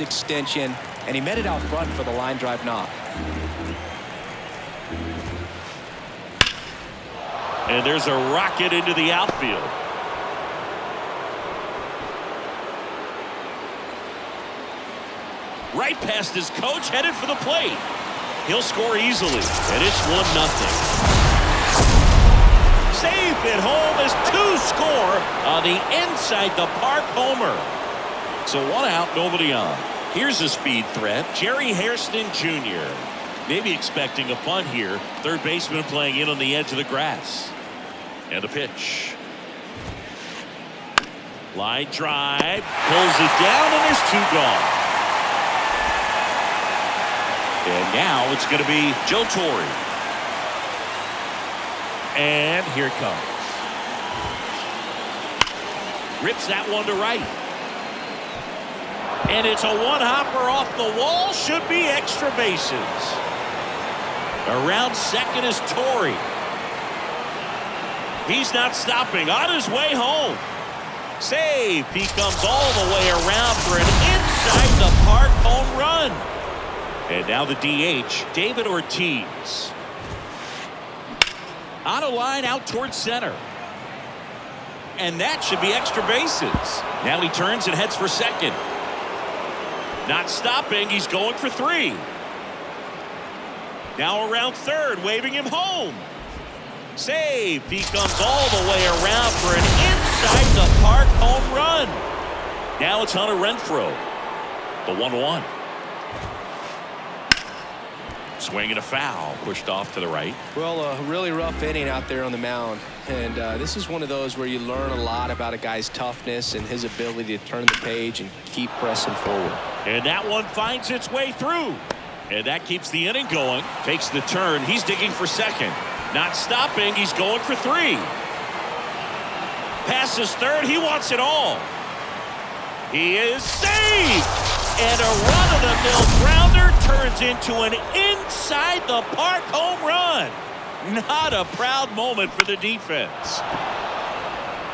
extension, and he met it out front for the line drive knock. And there's a rocket into the outfield. Right past his coach, headed for the plate. He'll score easily, and it's 1-0. Safe at home as 2 score on the inside the park homer. So 1 out, nobody on. Here's a speed threat, Jerry Hairston Jr. Maybe expecting a bunt here. Third baseman playing in on the edge of the grass. And a pitch. Line drive, pulls it down, and there's 2 gone. And now it's going to be Joe Torre. And here it comes. Rips that one to right. And it's a one-hopper off the wall. Should be extra bases. Around second is Torre. He's not stopping. On his way home. Save. He comes all the way around for an inside the park home run. And now the DH, David Ortiz. On a line out towards center. And that should be extra bases. Now he turns and heads for second. Not stopping. He's going for 3. Now around third, waving him home. Save. He comes all the way around for an inside the park home run. Now it's Hunter Renfroe. The 1-1. Swing and a foul, pushed off to the right. Well, a really rough inning out there on the mound. And this is one of those where you learn a lot about a guy's toughness and his ability to turn the page and keep pressing forward. And that one finds its way through. And that keeps the inning going. Takes the turn. He's digging for second. Not stopping. He's going for 3. Passes third. He wants it all. He is saved. And a run-of-the-mill grounder turns into an inside the park home run. Not a proud moment for the defense.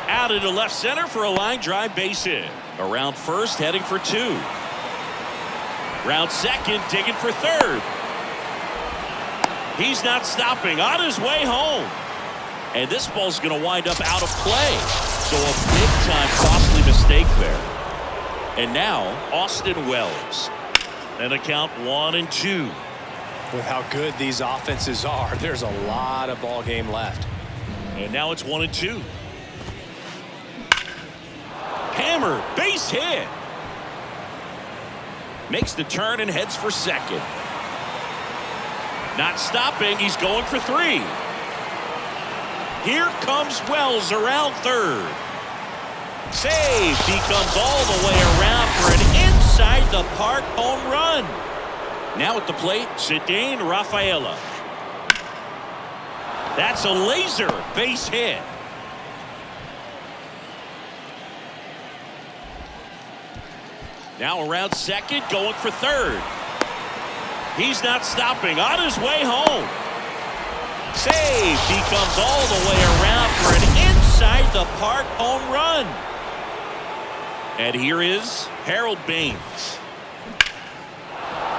Out into left center for a line drive base hit. Around first, heading for 2. Round second, digging for third. He's not stopping. On his way home. And this ball's going to wind up out of play. So a big-time costly mistake there. And now, Austin Wells. And a count 1-2. With how good these offenses are, there's a lot of ball game left. And now it's 1-2. Hammer, base hit. Makes the turn and heads for second. Not stopping, he's going for 3. Here comes Wells around third. Saved. He comes all the way around for an inside the park home run. Now at the plate, Cedane Rafaela. That's a laser base hit. Now around second, going for third. He's not stopping. On his way home. Saved. He comes all the way around for an inside the park home run. And here is Harold Baines.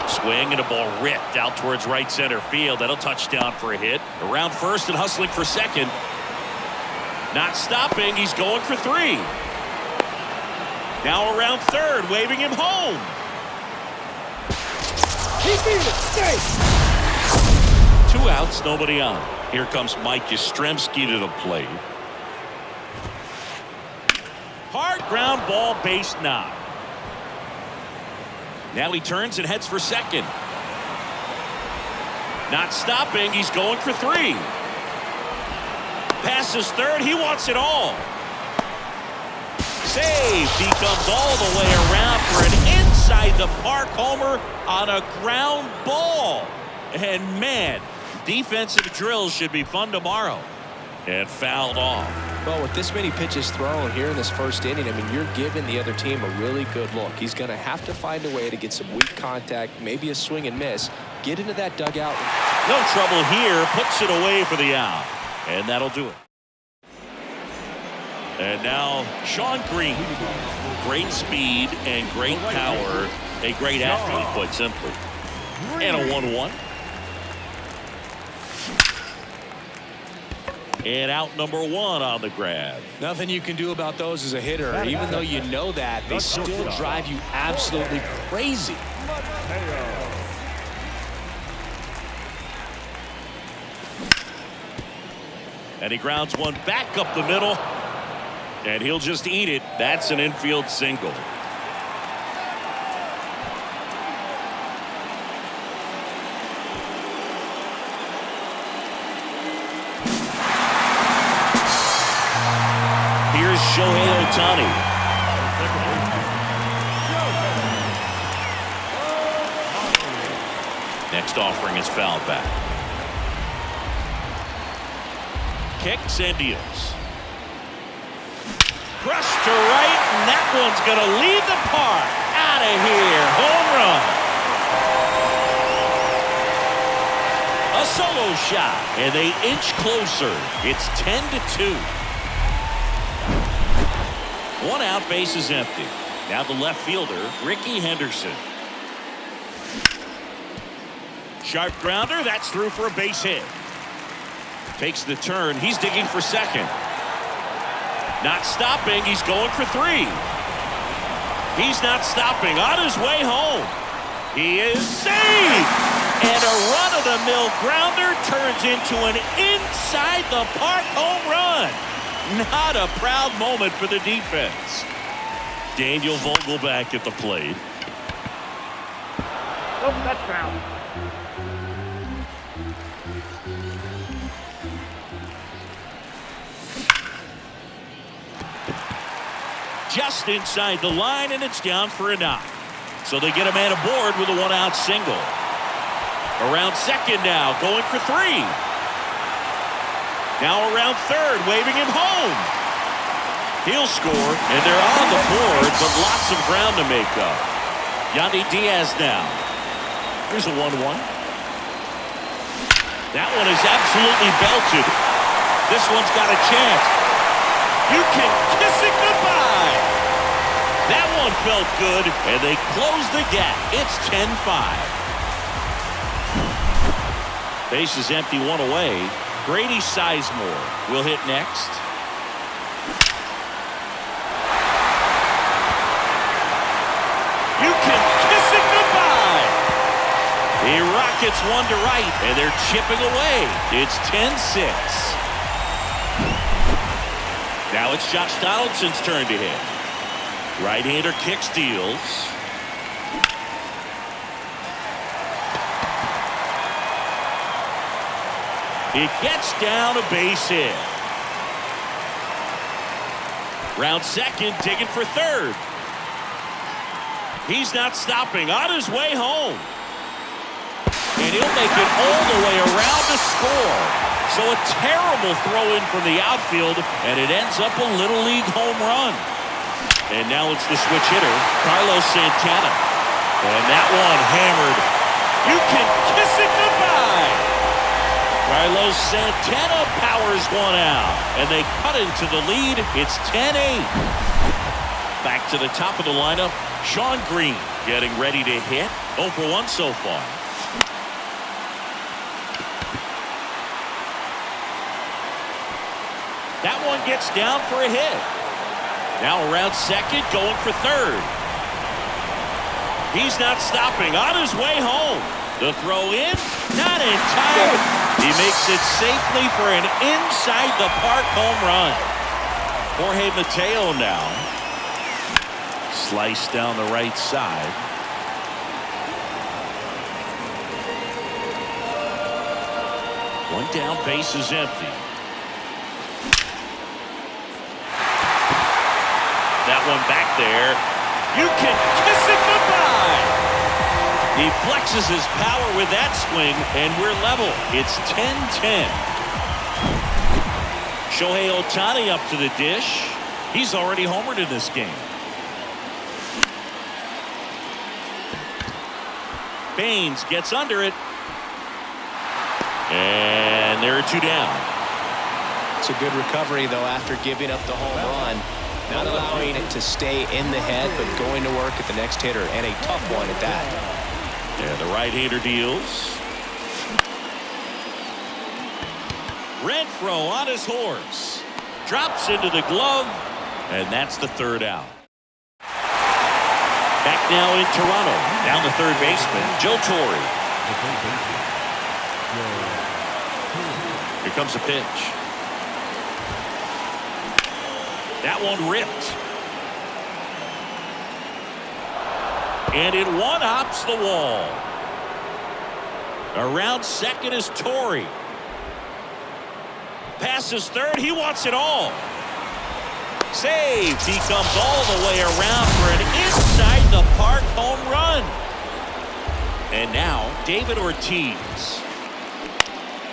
Swing and a ball ripped out towards right center field. That'll touch down for a hit. Around first and hustling for second. Not stopping. He's going for 3. Now around third, waving him home. He beat it. Stay. 2 outs, nobody on. Here comes Mike Yastrzemski to the plate. Hard ground ball, base knock. Now he turns and heads for second. Not stopping. He's going for 3. Passes third. He wants it all. Saved. He comes all the way around for an inside the park homer on a ground ball. And man, defensive drills should be fun tomorrow. And fouled off. Well, with this many pitches thrown here in this first inning, I mean, you're giving the other team a really good look. He's going to have to find a way to get some weak contact, maybe a swing and miss, get into that dugout. No trouble here, puts it away for the out. And that'll do it. And now Sean Green. Great speed and great power. A great athlete, quite simply. And a 1-1. And out number 1 on the grab. Nothing you can do about those as a hitter. Even though you know that, they still drive you absolutely crazy. And he grounds one back up the middle. And he'll just eat it. That's an infield single. Here's Shohei Ohtani. Next offering is fouled back. Kicks and deals. Crushed to right, and that one's going to lead the park. Out of here. Home run. A solo shot, and they inch closer. It's 10-2. 1 out, base is empty. Now the left fielder, Ricky Henderson. Sharp grounder, that's through for a base hit. Takes the turn, he's digging for second. Not stopping, he's going for 3. He's not stopping, on his way home. He is saved! And a run-of-the-mill grounder turns into an inside-the-park home run. Not a proud moment for the defense. Daniel Vogelback at the plate. Oh, that's foul. Just inside the line, and it's down for a knock. So they get a man aboard with a 1-out single. Around second now, going for 3. Now around third, waving him home. He'll score, and they're on the board, but lots of ground to make up. Yandy Diaz now. Here's a 1-1. That one is absolutely belted. This one's got a chance. You can kiss it goodbye. That one felt good, and they close the gap. It's 10-5. Base is empty, 1 away. Grady Sizemore will hit next. You can kiss it goodbye. He rockets one to right, and they're chipping away. It's 10-6. Now it's Josh Donaldson's turn to hit. Right-hander kick steals. It gets down a base hit. Round second, digging for third. He's not stopping, on his way home. And he'll make it all the way around to score. So a terrible throw in from the outfield, and it ends up a Little League home run. And now it's the switch hitter, Carlos Santana. And that one hammered. You can kiss it goodbye. Carlos Santana powers one out, and they cut into the lead. It's 10-8. Back to the top of the lineup, Sean Green getting ready to hit. 0 for 1 so far. That one gets down for a hit. Now around second, going for third. He's not stopping, on his way home. The throw in, not in time. He makes it safely for an inside-the-park home run. Jorge Mateo now. Slice down the right side. One down, base is empty. That one back there. You can kiss it goodbye. He flexes his power with that swing, and we're level. It's 10-10. Shohei Ohtani up to the dish. He's already homered in this game. Baines gets under it. And there are 2 down. It's a good recovery, though, after giving up the home run. Not allowing it to stay in the head, but going to work at the next hitter, and a tough one at that. And the right-hander deals. Renfroe on his horse. Drops into the glove, and that's the third out. Back now in Toronto. Down the third baseman, Joe Torre. Here comes the pitch. That one ripped. And it one-hops the wall. Around second is Torre. Passes third. He wants it all. Saved. He comes all the way around for an inside-the-park home run. And now, David Ortiz.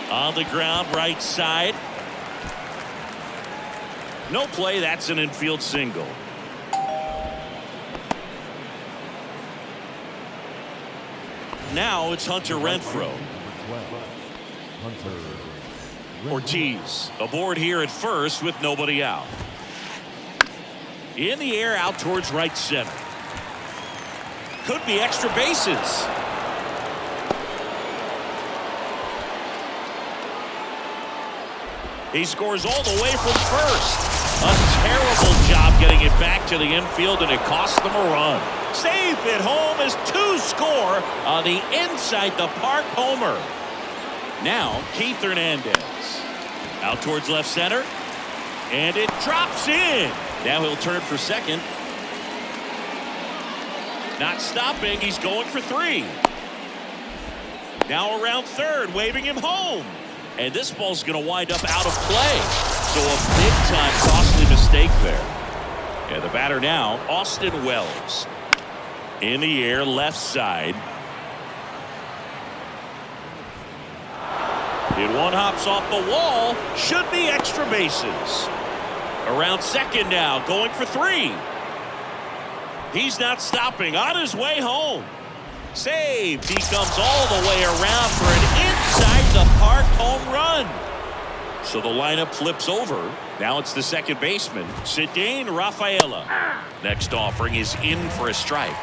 On the ground, right side. No play. That's an infield single. Now it's Hunter Renfroe. Ortiz aboard here at first with nobody out. In the air out towards right center. Could be extra bases. He scores all the way from first. A terrible job getting it back to the infield, and it cost them a run. Safe at home as two score on the inside the park homer. Now Keith Hernandez out towards left center, and it drops in. Now he'll turn for second. Not stopping. He's going for three. Now around third, waving him home. And this ball's going to wind up out of play. So a big-time costly mistake there. And the batter now, Austin Wells. In the air, left side. It one hops off the wall. Should be extra bases. Around second now, going for three. He's not stopping. On his way home. Saved. He comes all the way around for an inside-the-park home run. So the lineup flips over. Now it's the second baseman, Cedane Rafaela. Next offering is in for a strike.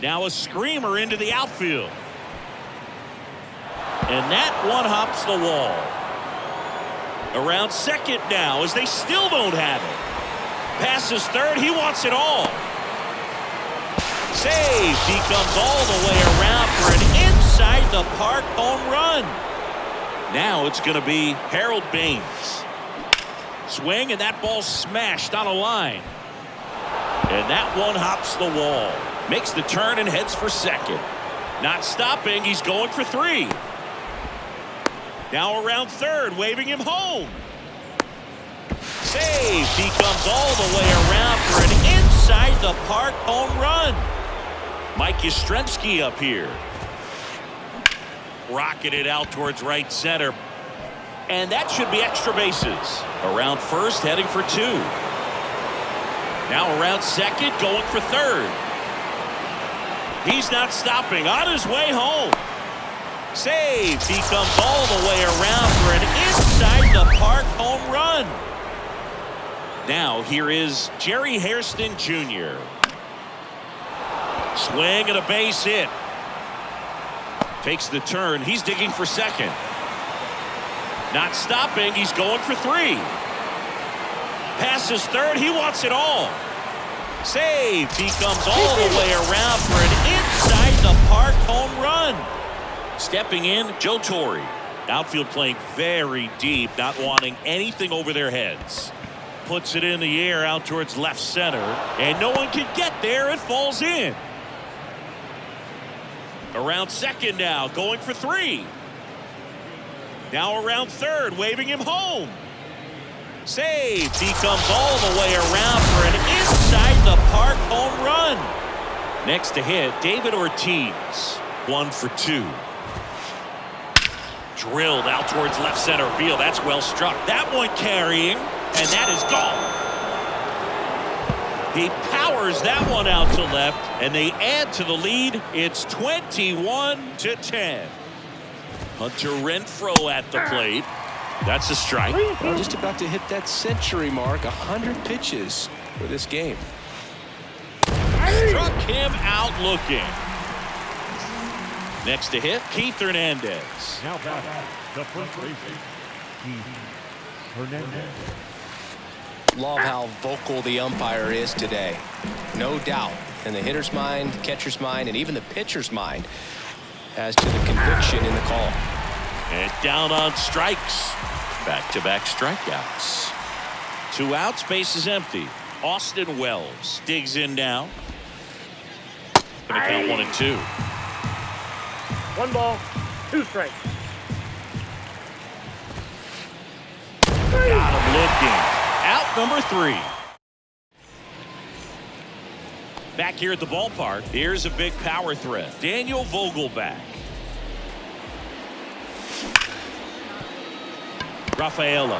Now a screamer into the outfield. And that one hops the wall. Around second now as they still don't have it. Passes third. He wants it all. Saved. He comes all the way around for an inside-the-park home run. Now it's going to be Harold Baines. Swing, and that ball smashed on a line. And that one hops the wall. Makes the turn and heads for second. Not stopping. He's going for three. Now around third, waving him home. Saved. He comes all the way around for an inside-the-park home run. Mike Yastrzemski up here. Rocketed out towards right center. And that should be extra bases. Around first, heading for two. Now around second, going for third. He's not stopping. On his way home. Saved. He comes all the way around for an inside-the-park home run. Now here is Jerry Hairston Jr. Swing and a base hit. Takes the turn. He's digging for second. Not stopping. He's going for three. Passes third. He wants it all. Saved. He comes all the way around for an inside-the-park home run. Stepping in, Joe Torre. Outfield playing very deep, not wanting anything over their heads. Puts it in the air out towards left center, and no one can get there. It falls in. Around second now, going for three. Now around third, waving him home. Saved. He comes all the way around for an inside-the-park home run. Next to hit, David Ortiz. 1 for 2. Drilled out towards left center field. That's well struck. That one carrying, and that is gone. He powers that one out to left, and they add to the lead. It's 21-10. Hunter Renfroe at the plate. That's a strike. Well, just about to hit that century mark. 100 pitches for this game. Struck him out looking. Next to hit, Keith Hernandez. Now back, the first baseman, Keith Hernandez. Love how vocal the umpire is today. No doubt in the hitter's mind, catcher's mind, and even the pitcher's mind as to the conviction in the call. And down on strikes. Back-to-back strikeouts. 2 outs, base is empty. Austin Wells digs in now. Gonna count 1 and 2. 1 ball, 2 strikes. Got him looking. Out number 3. Back here at the ballpark, here's a big power threat. Daniel Vogelback. Rafaela.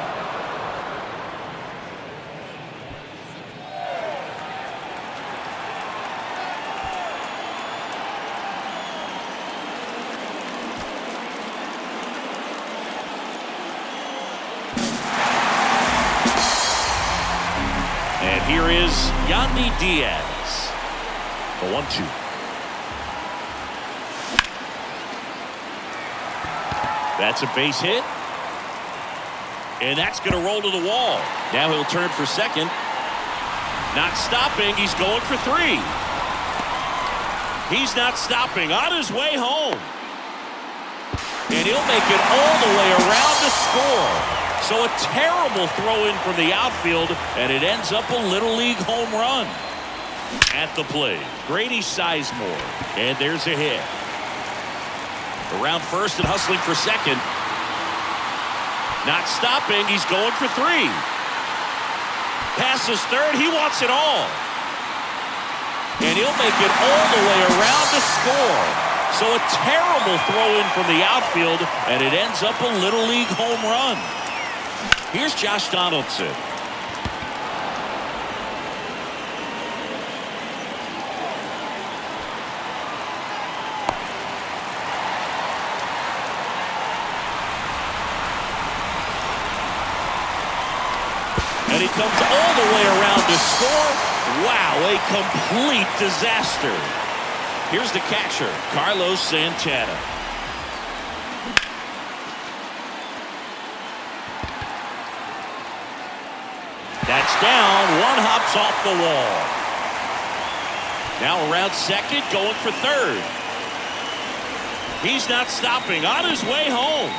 And here is Yandy Diaz. The 1-2. That's a base hit. And that's going to roll to the wall. Now he'll turn for second. Not stopping. He's going for 3. He's not stopping. On his way home. And he'll make it all the way around to score. So a terrible throw in from the outfield, and it ends up a Little League home run. At the plate, Grady Sizemore. And there's a hit. Around first and hustling for second. Not stopping. He's going for 3. Passes third. He wants it all. And he'll make it all the way around to score. So a terrible throw in from the outfield, and it ends up a Little League home run. Here's Josh Donaldson. And he comes all the way around to score. Wow, a complete disaster. Here's the catcher, Carlos Santana. That's down. 1 hops off the wall. Now around second, going for third. He's not stopping. On his way home.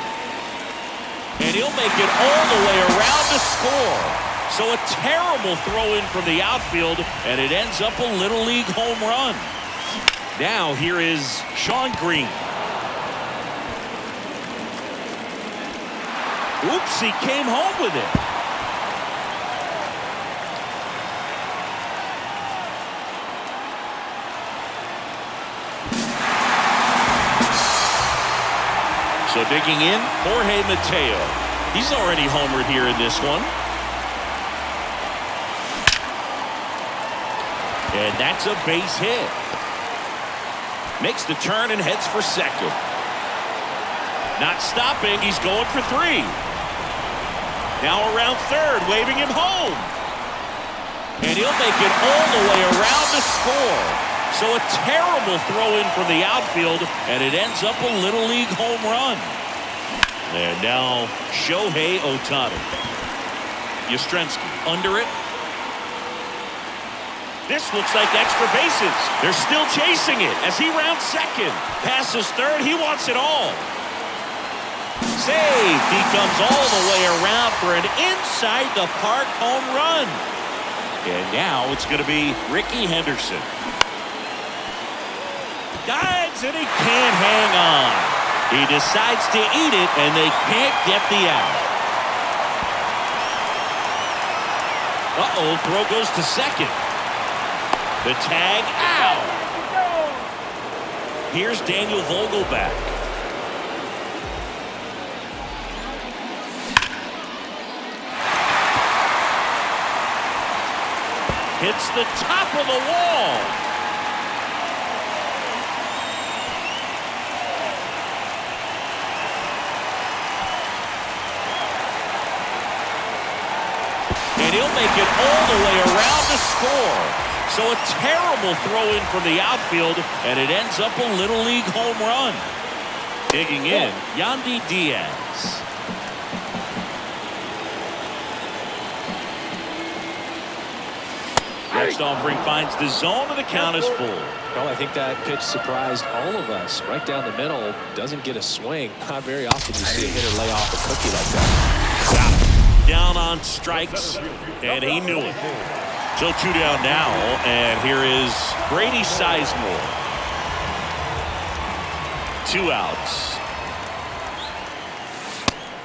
And he'll make it all the way around to score. So a terrible throw in from the outfield, and it ends up a Little League home run. Now here is Sean Green. Oops, he came home with it. So digging in, Jorge Mateo. He's already homered here in this one. And that's a base hit. Makes the turn and heads for second. Not stopping. He's going for 3. Now around third, waving him home. And he'll make it all the way around to score. So a terrible throw in from the outfield, and it ends up a Little League home run. And now Shohei Ohtani. Yastrzemski under it. This looks like extra bases. They're still chasing it as he rounds second. Passes third. He wants it all. Saved. He comes all the way around for an inside the park home run. And now it's going to be Ricky Henderson. Dives and he can't hang on. He decides to eat it and they can't get the out. Uh-oh, throw goes to second. The tag out. Here's Daniel Vogelback. Hits the top of the wall. and he'll make it all the way around to score. So a terrible throw in from the outfield, and it ends up a Little League home run. Digging in, Yandy Diaz. Next offering finds the zone, and the count is full. Well, I think that pitch surprised all of us. Right down the middle, doesn't get a swing. Not very often you see a hitter lay off a cookie like that. Got it. Down on strikes, and he knew it. So 2 down now, and here is Brady Sizemore. 2 outs.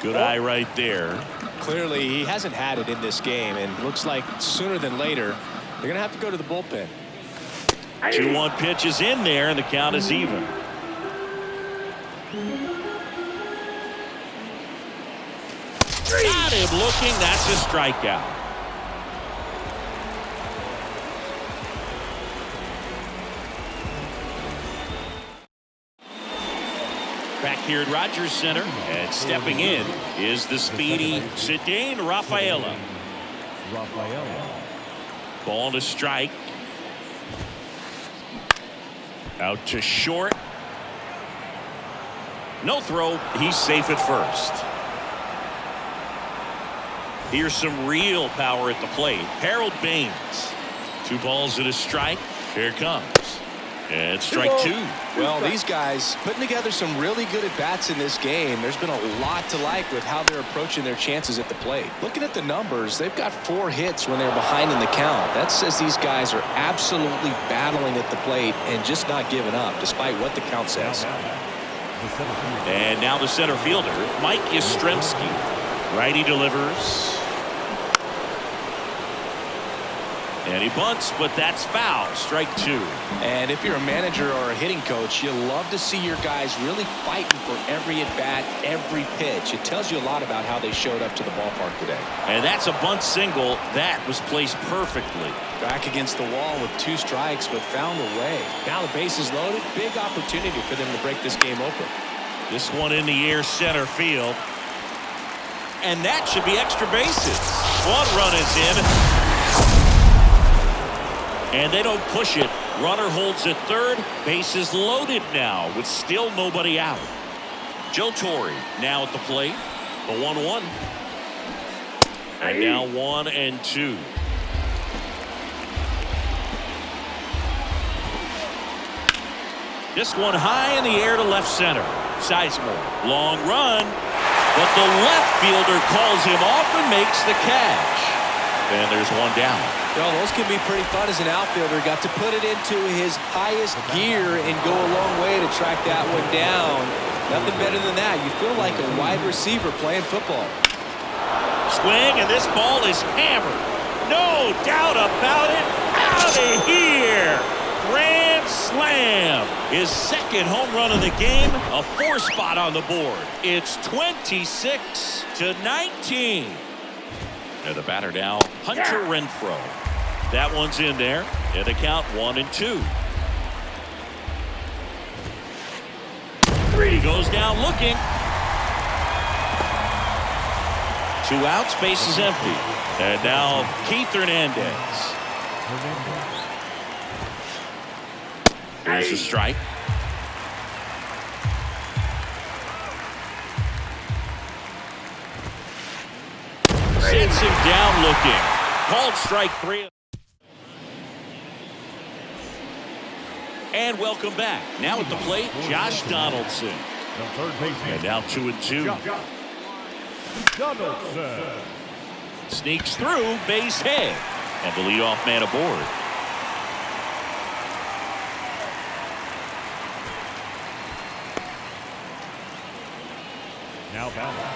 Good eye right there. Clearly, he hasn't had it in this game, and looks like sooner than later, they're going to have to go to the bullpen. 2-1 pitch is in there, and the count is even. Got him looking. That's a strikeout. Back here at Rogers Center, and stepping in is the speedy Cedane Rafaela. Ball to strike. Out to short. No throw. He's safe at first. Here's some real power at the plate. Harold Baines. 2 balls and a strike. Here it comes. And strike 2. Well, these guys putting together some really good at-bats in this game. There's been a lot to like with how they're approaching their chances at the plate. Looking at the numbers, they've got 4 hits when they're behind in the count. That says these guys are absolutely battling at the plate and just not giving up, despite what the count says. And now the center fielder, Mike Yastrzemski. Righty delivers. And he bunts, but that's foul. Strike 2. And if you're a manager or a hitting coach, you love to see your guys really fighting for every at-bat, every pitch. It tells you a lot about how they showed up to the ballpark today. And that's a bunt single. That was placed perfectly. Back against the wall with 2 strikes, but found a way. Now the base is loaded. Big opportunity for them to break this game open. This one in the air, center field. And that should be extra bases. 1 run is in. And they don't push it. Runner holds at third. Base is loaded now with still nobody out. Joe Torre now at the plate. The 1-1. And now 1-2. This one high in the air to left center. Sizemore. Long run. But the left fielder calls him off and makes the catch. And there's 1 down. Well, those can be pretty fun as an outfielder. Got to put it into his highest gear and go a long way to track that one down. Nothing better than that. You feel like a wide receiver playing football. Swing, and this ball is hammered. No doubt about it. Out of here. Grand slam. His 2nd home run of the game. A 4 spot on the board. It's 26-19. And the batter now, Hunter Renfroe. That one's in there. And the count 1-2. He goes down looking. 2 outs, base is empty. And now Keith Hernandez. There's a strike. Sets him down looking. Called strike 3. And welcome back. Now at the plate, Josh Donaldson. And now 2-2. Donaldson Sneaks through, base hit. And the leadoff man aboard.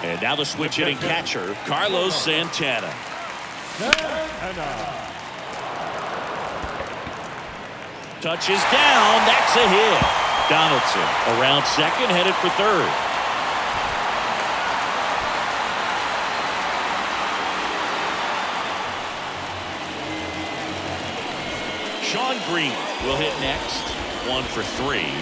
And now the switch hitting catcher, Carlos Santana. Touches down. That's a hit. Donaldson around second, headed for third. Sean Green will hit next. 1 for 3.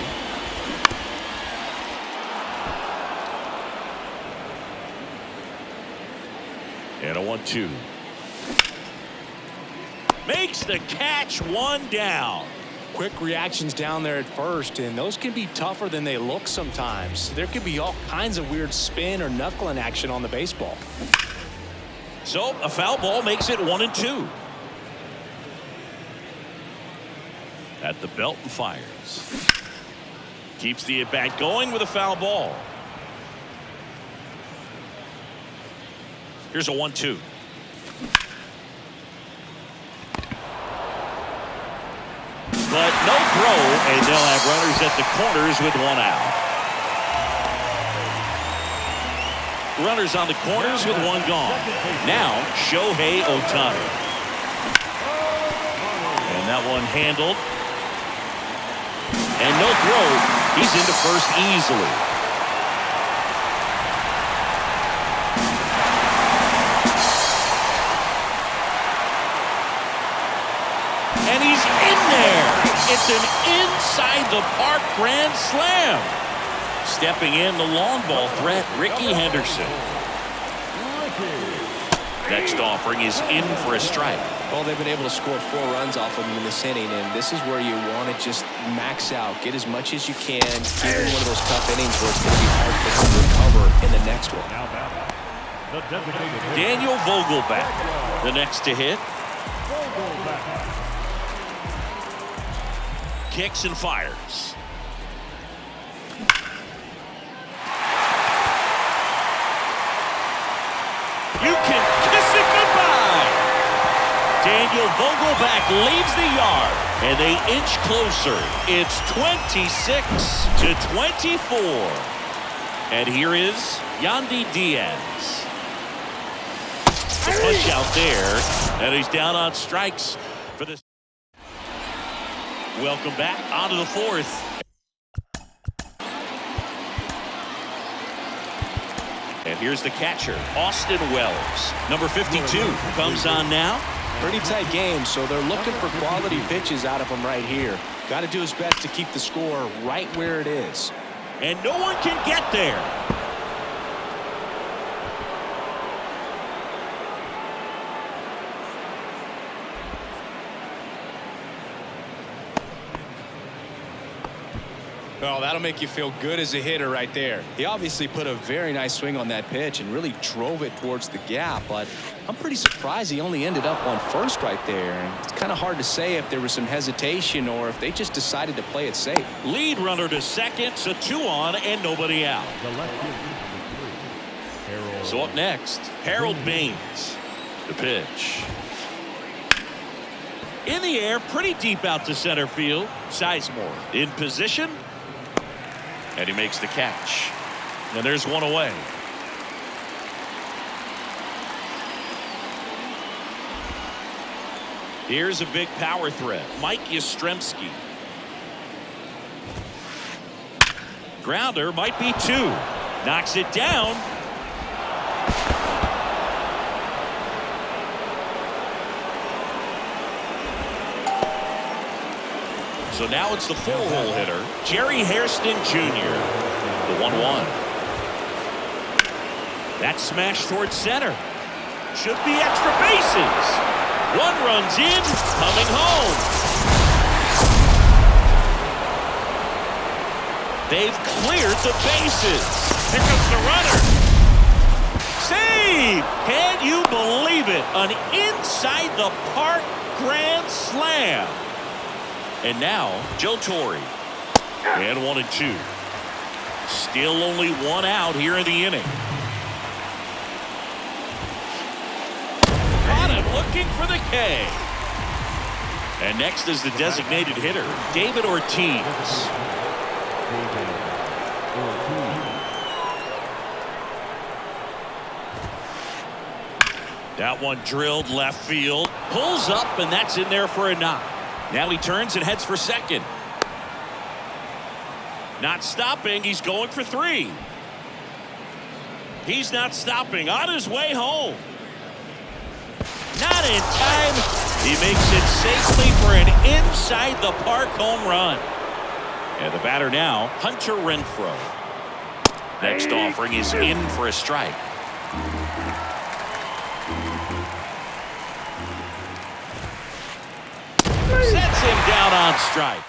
And a 1-2. Makes the catch, one down. Quick reactions down there at first, and those can be tougher than they look sometimes. There could be all kinds of weird spin or knuckling action on the baseball. So a foul ball makes it 1-2. At the belt and fires. Keeps the at-bat going with a foul ball. Here's a 1-2. But no throw, and they'll have runners at the corners with one out. Runners on the corners with one gone. Now, Shohei Ohtani. And that one handled. And no throw. He's into first easily. And he's in there. It's an inside-the-park grand slam. Stepping in the long ball threat, Ricky Henderson. Next offering is in for a strike. Well, they've been able to score 4 runs off of him in this inning, and this is where you want to just max out. Get as much as you can. Give him one of those tough innings where it's going to be hard for him to recover in the next one. Daniel Vogelback, the next to hit. Kicks and fires. You can kiss it goodbye. Daniel Vogelback leaves the yard, and they inch closer. It's 26-24. And here is Yandy Diaz. The punch out there, and he's down on strikes for this. Welcome back onto the fourth. And here's the catcher, Austin Wells. Number 52 comes on now. Pretty tight game, so they're looking for quality pitches out of him right here. Got to do his best to keep the score right where it is. And no one can get there. Oh, that'll make you feel good as a hitter right there. He obviously put a very nice swing on that pitch and really drove it towards the gap, but I'm pretty surprised he only ended up on first right there. And it's kind of hard to say if there was some hesitation or if they just decided to play it safe. Lead runner to second, so 2 on and nobody out. So up next, Harold Baines. The pitch. In the air, pretty deep out to center field. Sizemore in position. And he makes the catch. And there's one away. Here's a big power threat. Mike Yastrzemski. Grounder might be 2. Knocks it down. So now it's the 4-hole hitter, Jerry Hairston Jr. The 1-1. That smash towards center. Should be extra bases. 1 runs in, coming home. They've cleared the bases. Here comes the runner. Save! Can you believe it? An inside the park grand slam. And now, Joe Torre. And 1-2. Still only 1 out here in the inning. Got him looking for the K. And next is the designated hitter, David Ortiz. That one drilled left field. Pulls up, and that's in there for a knock. Now he turns and heads for second. Not stopping. He's going for 3. He's not stopping. On his way home. Not in time. He makes it safely for an inside-the-park home run. And the batter now, Hunter Renfroe. Next offering is in for a strike. down on strike.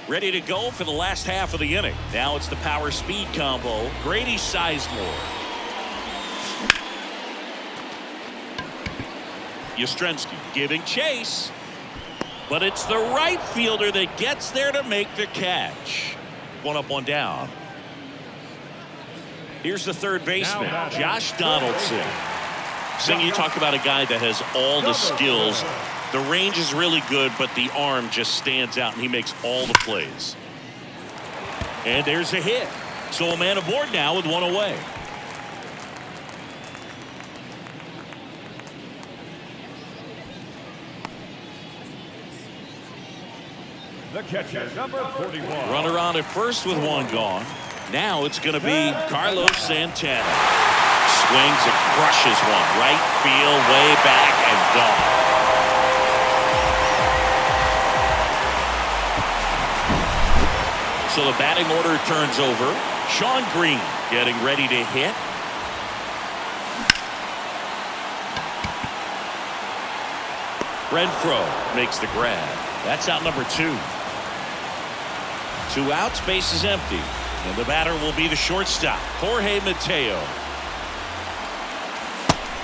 Ready to go for the last half of the inning. Now it's the power speed combo. Grady Sizemore. Yastrzemski giving chase. But it's the right fielder that gets there to make the catch. One up, one down. Here's the third baseman, Josh Donaldson. Sing, you talk about a guy that has all the skills. The range is really good, but the arm just stands out, and he makes all the plays. And there's a hit. So a man aboard now with one away. The catcher, number 41. Runner on at first with one gone. Now it's going to be Carlos Santana. Swings and crushes one. Right field, way back, and gone. So the batting order turns over. Sean Green getting ready to hit. Renfroe makes the grab. That's out number 2. 2 outs, base is empty. And the batter will be the shortstop, Jorge Mateo.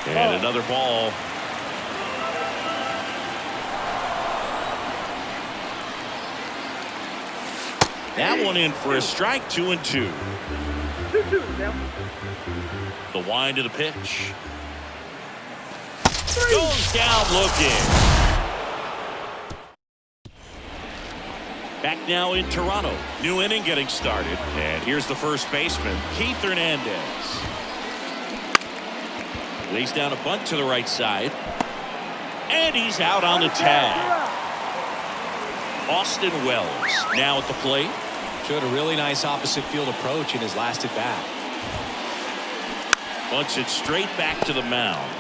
And another ball. That one in for a strike, 2-2. The wind of the pitch. Goes down looking. Back now in Toronto. New inning getting started. And here's the first baseman, Keith Hernandez. Lays down a bunt to the right side. And he's out on the tag. Austin Wells now at the plate. Showed a really nice opposite field approach in his last at bat. Bunts it straight back to the mound.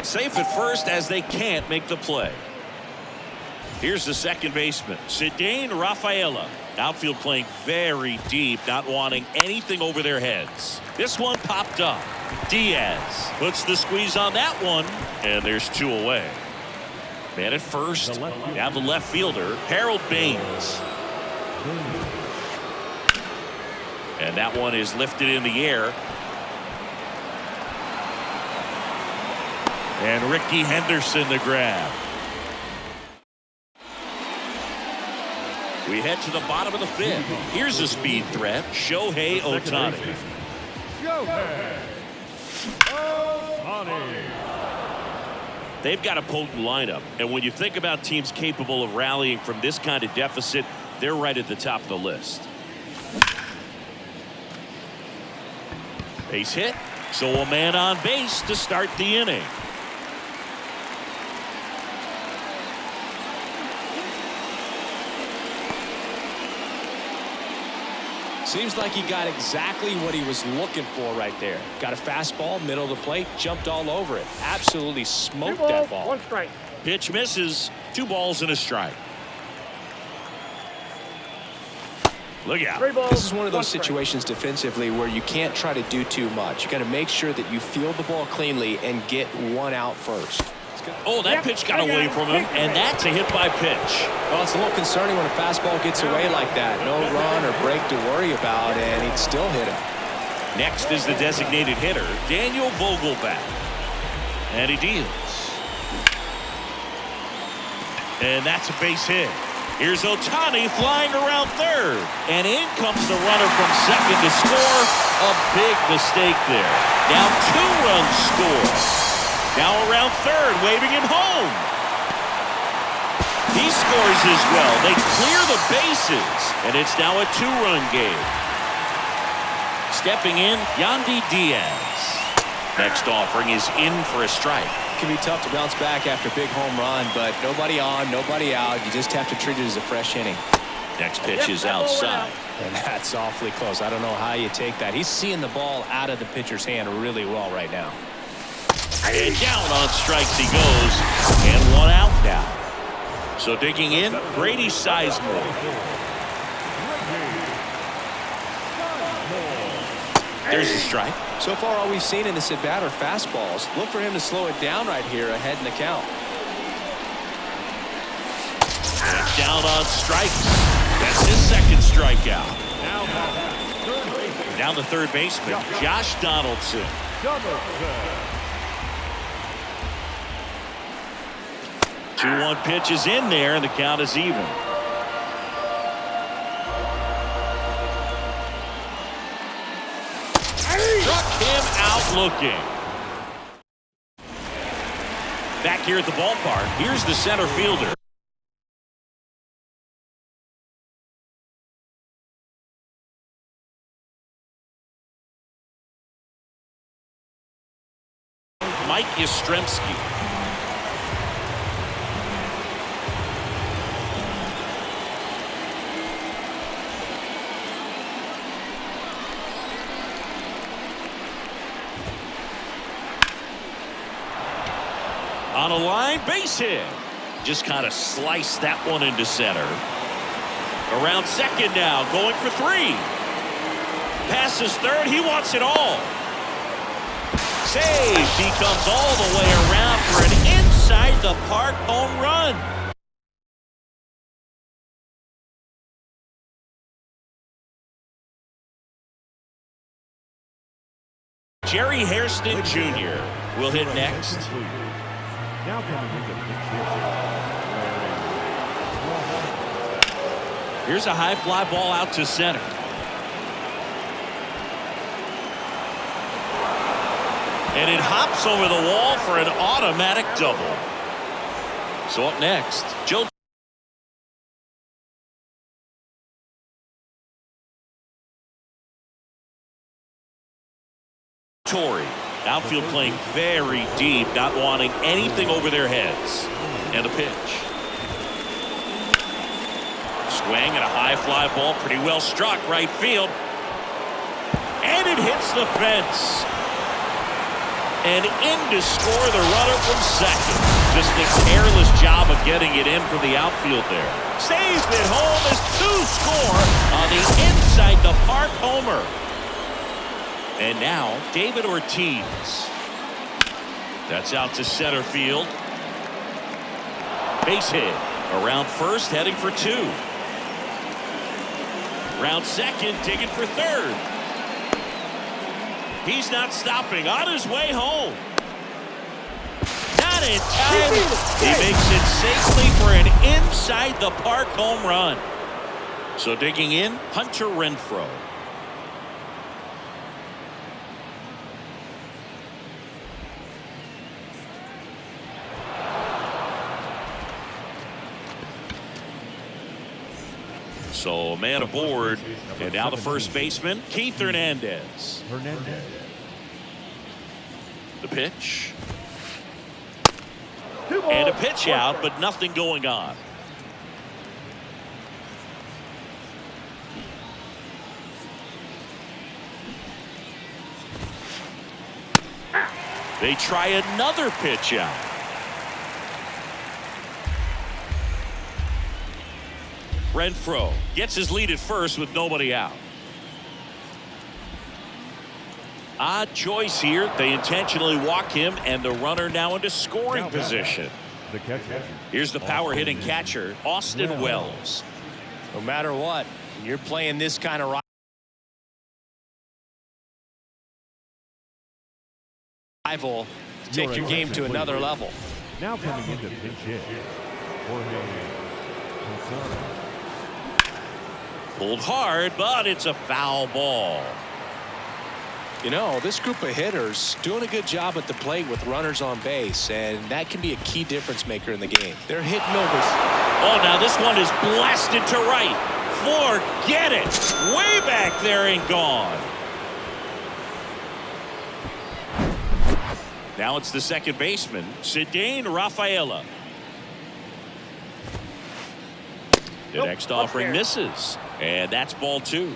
Safe at first as they can't make the play. Here's the second baseman, Cedane Rafaela. Outfield playing very deep, not wanting anything over their heads. This one popped up. Diaz puts the squeeze on that one, and there's 2 away. Man at first, now the left fielder, Harold Baines. And that one is lifted in the air. And Ricky Henderson the grab. We head to the bottom of the 5th. Here's a speed threat, Shohei Ohtani. They've got a potent lineup, and when you think about teams capable of rallying from this kind of deficit, they're right at the top of the list. Base hit, so a man on base to start the inning. Seems like he got exactly what he was looking for right there. Got a fastball, middle of the plate, jumped all over it. Absolutely smoked that ball. 1 strike. Pitch misses. 2 balls and a strike. Look out. This is one of those situations defensively where you can't try to do too much. You got to make sure that you field the ball cleanly and get 1 out first. Oh, that pitch got away from him, and that's a hit by pitch. Well, it's a little concerning when a fastball gets away like that. No run or break to worry about, and he'd still hit him. Next is the designated hitter, Daniel Vogelbach. And he deals. And that's a base hit. Here's Ohtani flying around third. And in comes the runner from second to score. A big mistake there. Now 2 runs score. Now around third, waving him home. He scores as well. They clear the bases, and it's now a 2-run game. Stepping in, Yandy Diaz. Next offering is in for a strike. It can be tough to bounce back after a big home run, but nobody on, nobody out. You just have to treat it as a fresh inning. Next pitch is outside. And that's awfully close. I don't know how you take that. He's seeing the ball out of the pitcher's hand really well right now. And down on strikes he goes, and 1 out now. So digging in, Grady Sizemore. There's the strike. So far, all we've seen in this at-bat are fastballs. Look for him to slow it down right here ahead in the count. And down on strikes. That's his second strikeout. Down the third baseman, Josh Donaldson. 2-1 pitch is in there, and the count is even. Struck him out looking. Back here at the ballpark, here's the center fielder. Mike Yastrzemski. On a line, base hit. Just kind of sliced that one into center. Around second now, going for 3. Passes third, he wants it all. Saved. He comes all the way around for an inside-the-park home run. Jerry Hairston Jr. will hit next. Now coming into the pitch hitter. Here's a high fly ball out to center. And it hops over the wall for an automatic double. So up next, Joe Torrey. Outfield playing very deep, not wanting anything over their heads. And a pitch. Swing and a high fly ball, pretty well struck right field. And it hits the fence. And in to score the runner from second. Just a careless job of getting it in from the outfield there. Saves it home as 2 score on the inside the park homer. And now, David Ortiz. That's out to center field. Base hit. Around first, heading for 2. Round second, digging for third. He's not stopping. On his way home. Not in time. He makes it safely for an inside-the-park home run. So digging in, Hunter Renfroe. So a man aboard, and now the first baseman, Keith Hernandez. The pitch. And a pitch out, but nothing going on. They try another pitch out. Renfroe gets his lead at first with nobody out. Odd choice here. They intentionally walk him, and the runner now into scoring position. The catcher. Here's the power hitting catcher, Austin Wells. No matter what, when you're playing this kind of rival, take your game to another level. Now coming into pinch hit. Pulled hard, but it's a foul ball. You know, this group of hitters doing a good job at the plate with runners on base, and that can be a key difference maker in the game. They're hitting over. Oh, now this one is blasted to right. Forget it. Way back there and gone. Now it's the second baseman, Cedane Rafaela. The next offering misses, and that's ball 2.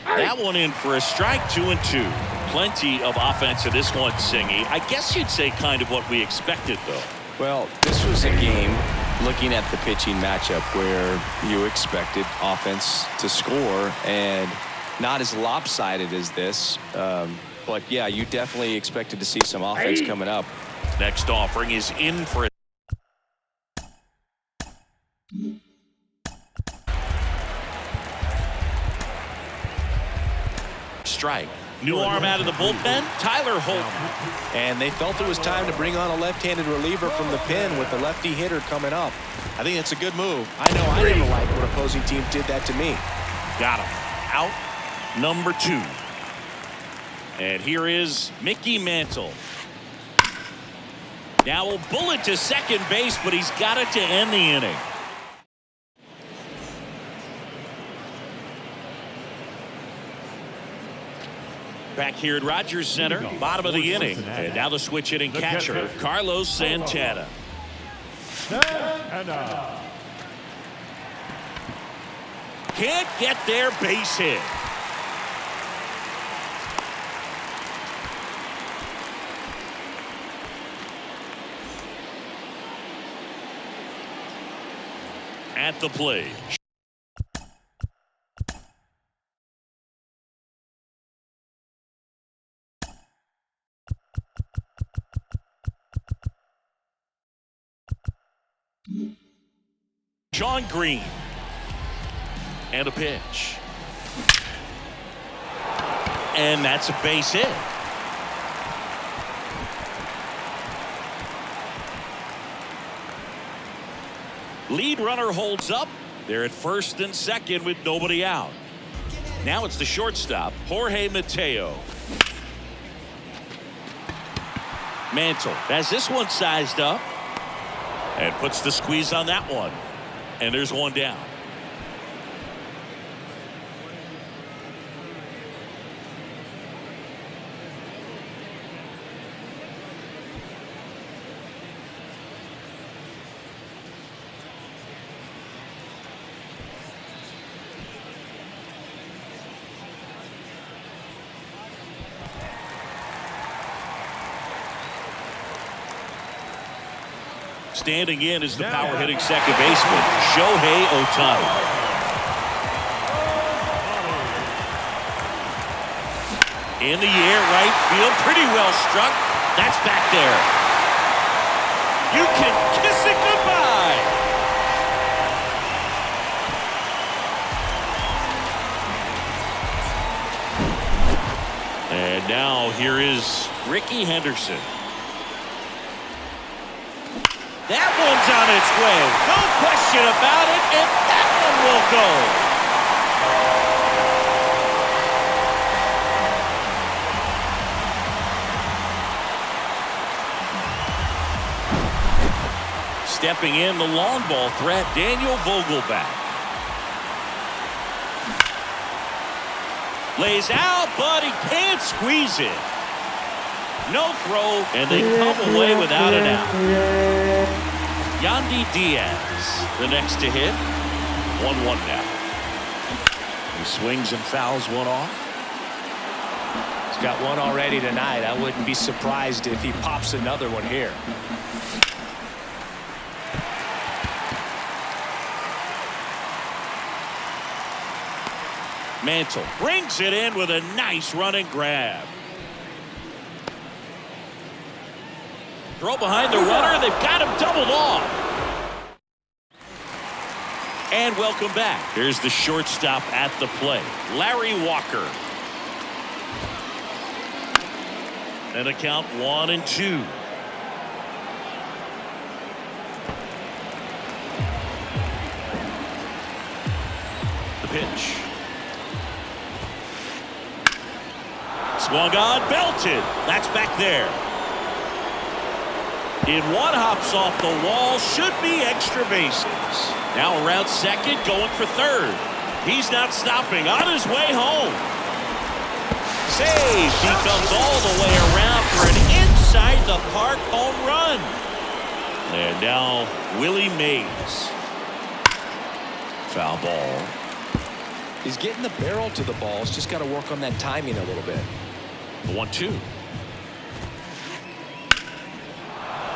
That one in for a strike, 2-2. Plenty of offense in this one, Singy. I guess you'd say kind of what we expected, though. Well, this was a game looking at the pitching matchup where you expected offense to score and not as lopsided as this. But yeah, you definitely expected to see some offense coming up. Next offering is in for a strike. New arm out of the bullpen, Tyler Holton. And they felt it was time to bring on a left-handed reliever from the pen with the lefty hitter coming up. I think it's a good move. I know I didn't like when opposing teams did that to me. Got him. Out number 2. And here is Mickey Mantle. Now a bullet to second base, but he's got it to end the inning. Back here at Rogers Center, bottom of the inning. And now the switch hitting catcher, Carlos Santana. Can't get their base hit. At the plate. Sean Green. And a pitch. And that's a base hit. Lead runner holds up. They're at first and second with nobody out. Now it's the shortstop, Jorge Mateo. Mantle has this one sized up and puts the squeeze on that one. And there's one down. Standing in is the power hitting second baseman, Shohei Ohtani. In the air, right field, pretty well struck. That's back there. You can kiss it goodbye. And now here is Ricky Henderson. That one's on its way. No question about it, and that one will go. Stepping in, the long ball threat, Daniel Vogelback. Lays out, but he can't squeeze it. No throw, and they come away without an out. Yandy Diaz, the next to hit. 1-1 now. He swings and fouls one off. He's got one already tonight. I wouldn't be surprised if he pops another one here. Mantle brings it in with a nice running grab. Throw behind the runner. They've got him doubled off. And welcome back. Here's the shortstop at the plate, Larry Walker. And a count 1-2. The pitch. Swung on, belted. That's back there. In one, hops off the wall, should be extra bases. Now around second, going for third. He's not stopping, on his way home. Saved. He comes all the way around for an inside the park home run. And now Willie Mays. Foul ball. He's getting the barrel to the ball. He's just got to work on that timing a little bit. 1-2.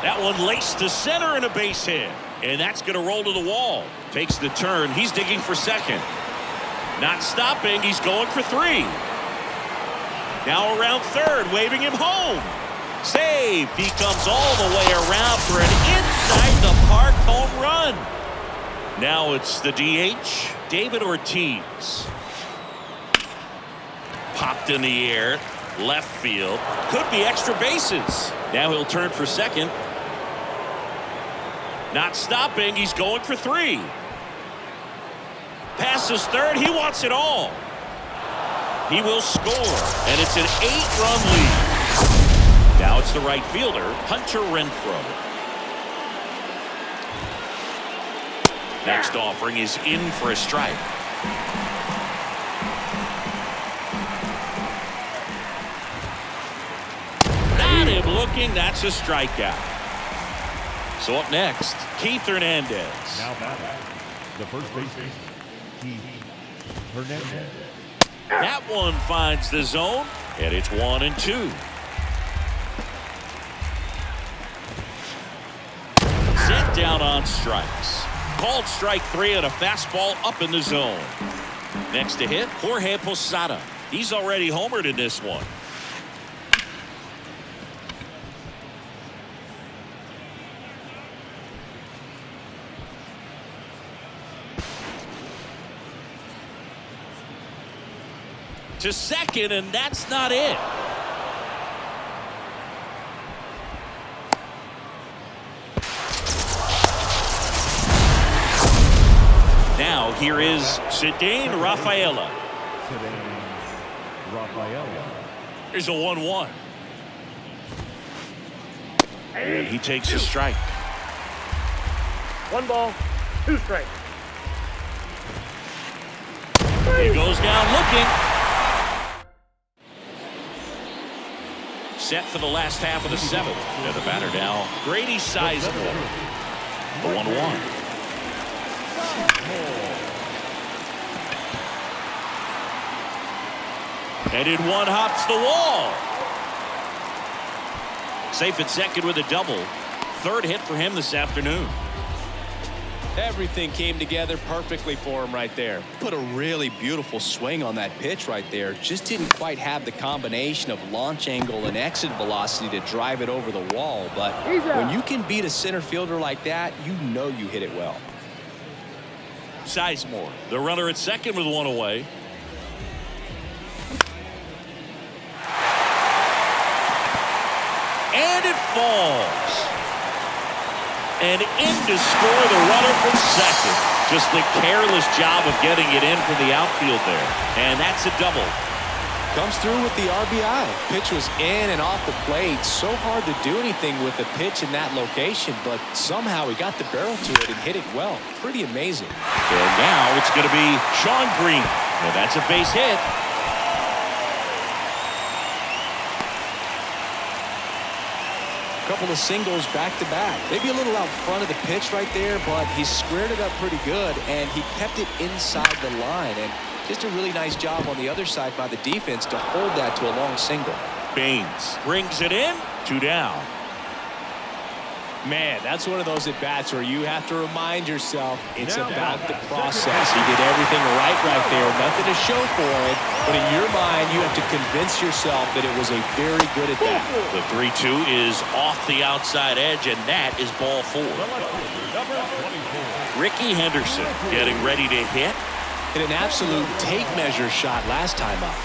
That one laced to center and a base hit. And that's going to roll to the wall. Takes the turn. He's digging for second. Not stopping. He's going for 3. Now around third, waving him home. Save. He comes all the way around for an inside-the-park home run. Now it's the DH, David Ortiz. Popped in the air. Left field. Could be extra bases. Now he'll turn for second. Not stopping. He's going for 3. Passes third. He wants it all. He will score. And it's an 8-run lead. Now it's the right fielder, Hunter Renfroe. Next offering is in for a strike. Got him looking. That's a strikeout. So up next, Keith Hernandez. Now batting, the first baseman, Keith Hernandez. That one finds the zone, and it's 1-2. Set down on strikes. Called strike 3 and a fastball up in the zone. Next to hit, Jorge Posada. He's already homered in this one. To second, and that's not it. Now here is Cedane Rafaela. Cedane Rafaela. Here's a 1-1. And he takes a strike. 1 ball, 2 strikes. He goes down looking. Set for the last half of the 7th. And the batter now, Grady Sizemore. The 1-1. Headed one, hops the wall. Safe at second with a double. 3rd hit for him this afternoon. Everything came together perfectly for him right there. Put a really beautiful swing on that pitch right there. Just didn't quite have the combination of launch angle and exit velocity to drive it over the wall. But when you can beat a center fielder like that, you know you hit it well. Sizemore, the runner at second with 1 away. And it falls. And in to score the runner from second. Just the careless job of getting it in from the outfield there. And that's a double. Comes through with the RBI. Pitch was in and off the plate. So hard to do anything with the pitch in that location, but somehow he got the barrel to it and hit it well. Pretty amazing. And now it's going to be Sean Green. And that's a base hit. Couple of singles back-to-back. Maybe a little out front of the pitch right there, but he squared it up pretty good, and he kept it inside the line. And just a really nice job on the other side by the defense to hold that to a long single. Baines brings it in. 2 down. Man, that's one of those at-bats where you have to remind yourself it's about the process. He did everything right there. Nothing to show for it, but in your mind, you have to convince yourself that it was a very good at-bat. The 3-2 is off the outside edge, and that is ball 4. Ricky Henderson getting ready to hit. Hit an absolute tape-measure shot last time up.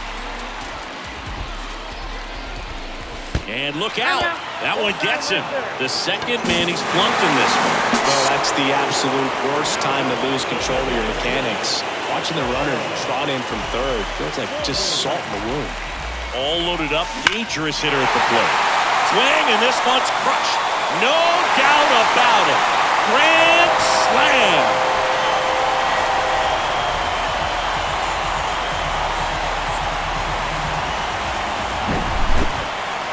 And look out. That one gets him. The second man he's plunked in this one. Well, that's the absolute worst time to lose control of your mechanics. Watching the runner trot in from third feels like just salt in the wound. All loaded up. Dangerous hitter at the plate. Swing, and this one's crushed. No doubt about it. Grand slam.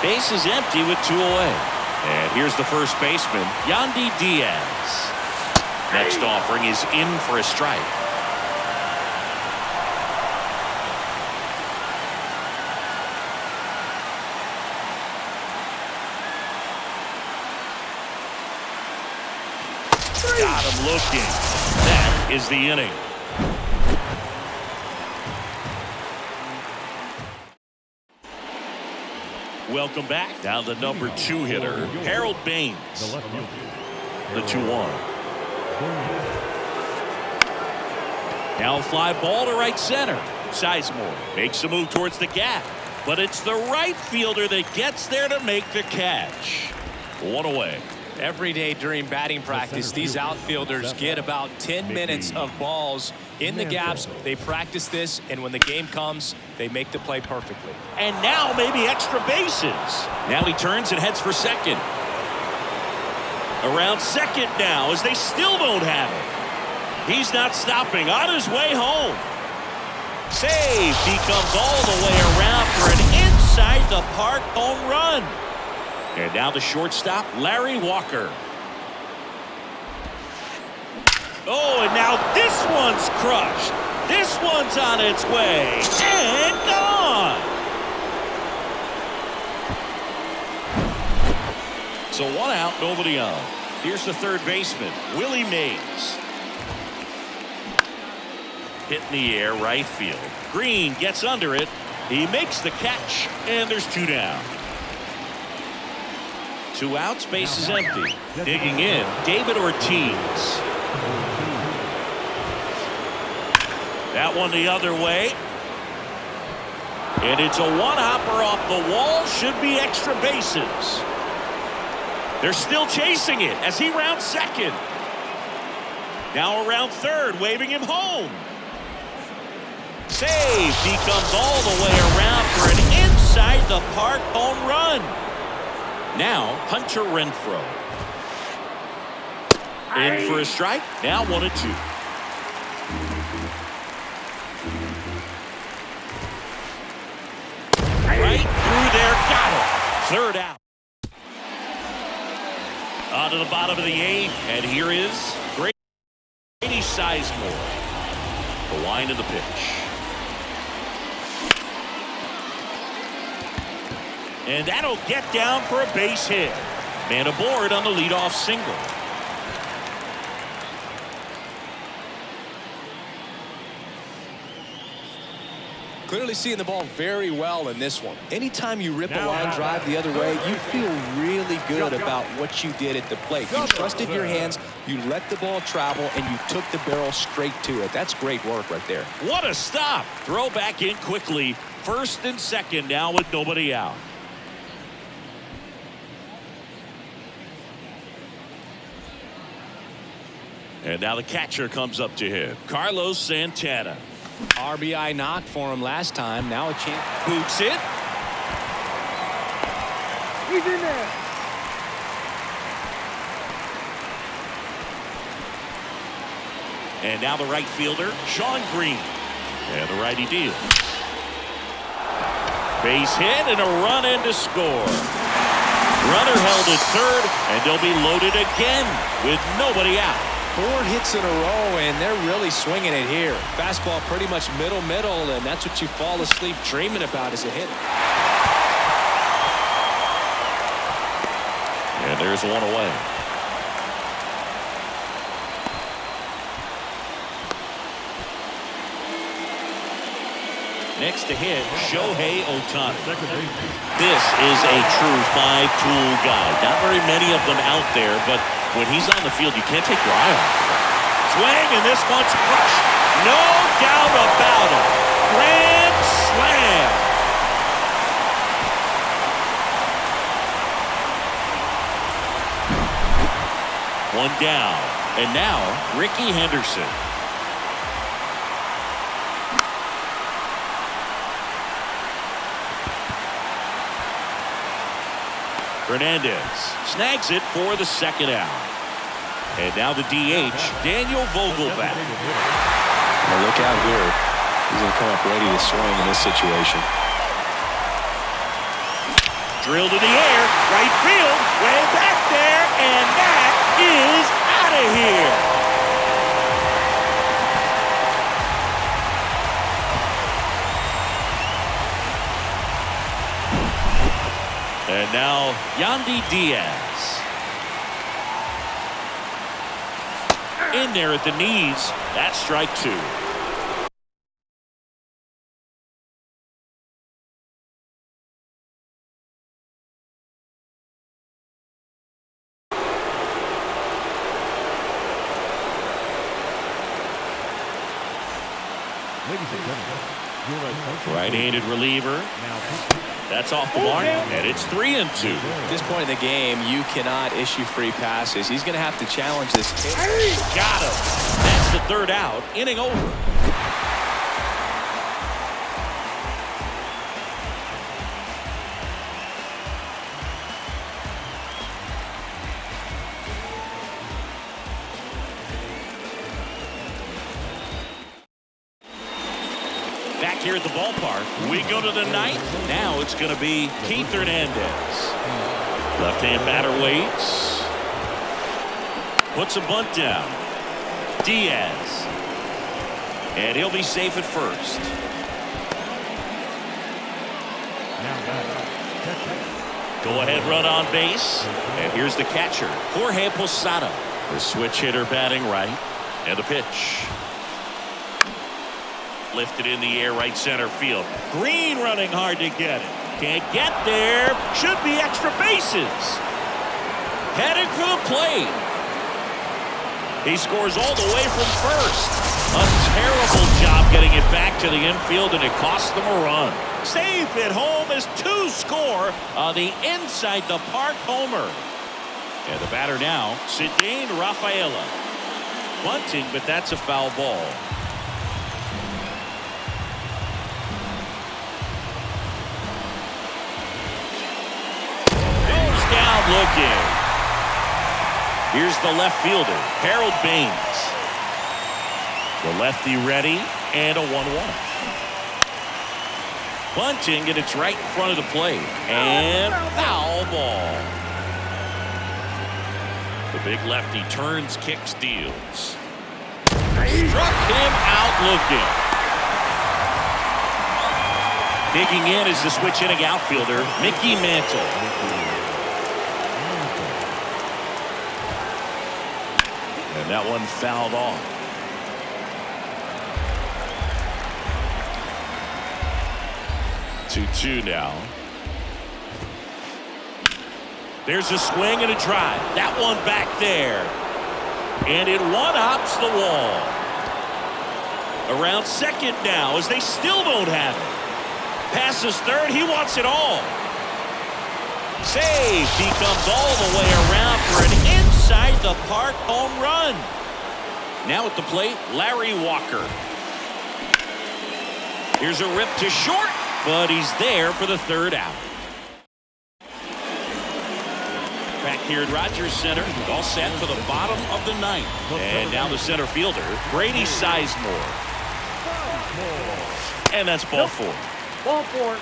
Base is empty with 2 away. And here's the first baseman, Yandy Diaz. Next offering is in for a strike. Got him looking. That is the inning. Welcome back. Now the number 2 hitter, Harold Baines. The 2-1. Now a fly ball to right center. Sizemore makes a move towards the gap, but it's the right fielder that gets there to make the catch. 1 away. Every day during batting practice, these outfielders get about 10 minutes of balls in the gaps. They practice this, and when the game comes, they make the play perfectly. And now maybe extra bases. Now he turns and heads for second. Around second now as they still don't have it. He's not stopping, on his way home. Saved. He comes all the way around for an inside the park home run. And now the shortstop, Larry Walker. Oh, and now this one's crushed. This one's on its way. And gone. So 1 out, nobody on. Here's the third baseman, Willie Mays. Hit in the air, right field. Green gets under it. He makes the catch, and there's 2 down. 2 outs, base is empty. Digging in, David Ortiz. That one the other way. And it's a one-hopper off the wall. Should be extra bases. They're still chasing it as he rounds second. Now around third, waving him home. Saved. He comes all the way around for an inside the park home run. Now Hunter Renfroe. In for a strike. Now 1-2. Right through there. Got it. Third out. On to the bottom of the 8th. And here is Grady Sizemore. The wind of the pitch. And that'll get down for a base hit. Man aboard on the leadoff single. Clearly seeing the ball very well in this one. Anytime you rip a line drive the other way, you feel really good about what you did at the plate. You trusted your hands, you let the ball travel, and you took the barrel straight to it. That's great work right there. What a stop. Throw back in quickly. First and second now with nobody out. And now the catcher comes up to him, Carlos Santana. RBI knock for him last time. Now a chance. Boots it. He's in there. And now the right fielder, Sean Green. And the righty deals. Base hit and a run in to score. Runner held at third, and they'll be loaded again with nobody out. 4 hits in a row, and they're really swinging it here. Fastball pretty much middle, and that's what you fall asleep dreaming about as a hitter. And there's 1 away. Next to hit, Shohei Ohtani. This is a true 5-tool guy. Not very many of them out there, but when he's on the field, you can't take your eye off him. Swing, and this one's crushed. No doubt about it. Grand slam. One down. And now, Ricky Henderson. Hernandez snags it for the second out. And now the DH, Daniel Vogelback. Now look out here. He's going to come up ready to swing in this situation. Drilled in the air, right field, way back there, and that is out of here. And now Yandy Diaz. in there at the knees. That's strike 2. Ladies and gentlemen, your Right-handed reliever. That's off the mark, and it's 3-2. At this point in the game, you cannot issue free passes. He's going to have to challenge this kid. Got him. That's the 3rd out. Inning over. Back here at the ballpark, we go to the 9th. Now it's going to be Keith Hernandez. Left-hand batter waits. Puts a bunt down. Diaz. And he'll be safe at first. Go-ahead run on base. And here's the catcher, Jorge Posada. The switch hitter batting right. And the pitch. Lifted in the air, right center field. Green running hard to get it. Can't get there. Should be extra bases. Headed for the plate. He scores all the way from first. A terrible job getting it back to the infield, and it cost them a run. Safe at home as 2 score on the inside the park homer. And the batter now, Cedane Rafaela. Bunting, but that's a foul ball. Looking. Here's the left fielder, Harold Baines. The lefty ready, and a 1-1. Bunting, and it's right in front of the plate. And foul ball. The big lefty turns, kicks, deals. Struck him out looking. Digging in is the switch hitting outfielder, Mickey Mantle. And that one fouled off. Two now. There's a swing and a drive. That one back there. And it one-ups the wall. Around second now as they still don't have it. Passes third. He wants it all. Saved. He comes all the way around for an inside the park home run. Now at the plate, Larry Walker. Here's a rip to short, but he's there for the 3rd out. Back here at Rogers Center, all set for the bottom of the 9th. And now the center fielder, Brady Sizemore. And that's ball 4. Ball 4.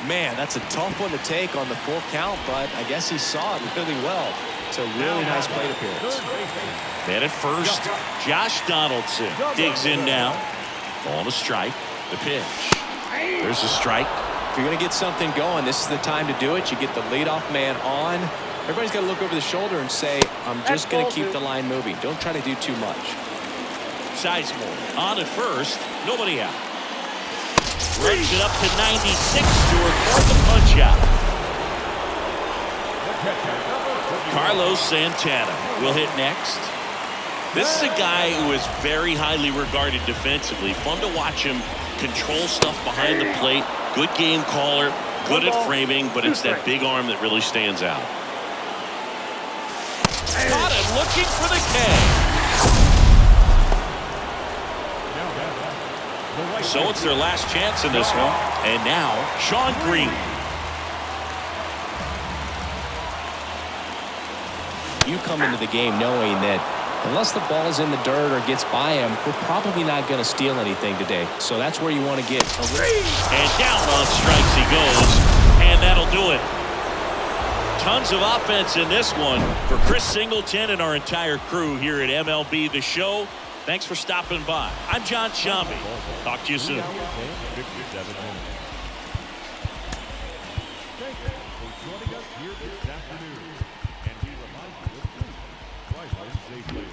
Man, that's a tough one to take on the full count, but I guess he saw it really well. It's a really nice plate appearance. Man at first, Josh Donaldson digs in now. On a strike, the pitch. There's a strike. If you're going to get something going, this is the time to do it. You get the leadoff man on. Everybody's got to look over the shoulder and say, I'm just going to keep the line moving. Don't try to do too much. Sizemore on at first, nobody out. Runs it up to 96 to record the punch out. Carlos Santana will hit next. This is a guy who is very highly regarded defensively. Fun to watch him control stuff behind the plate. Good game caller, good at framing, but it's that big arm that really stands out. Caught him looking for the K. So it's their last chance in this one. And now, Sean Green. You come into the game knowing that unless the ball's in the dirt or gets by him, we're probably not going to steal anything today. So that's where you want to get. And down on strikes he goes. And that'll do it. Tons of offense in this one for Chris Singleton and our entire crew here at MLB The Show. Thanks for stopping by. I'm John Shambi. Talk to you soon. 57 minutes. Thank you for joining us here this afternoon. And we remind you of drive home safely.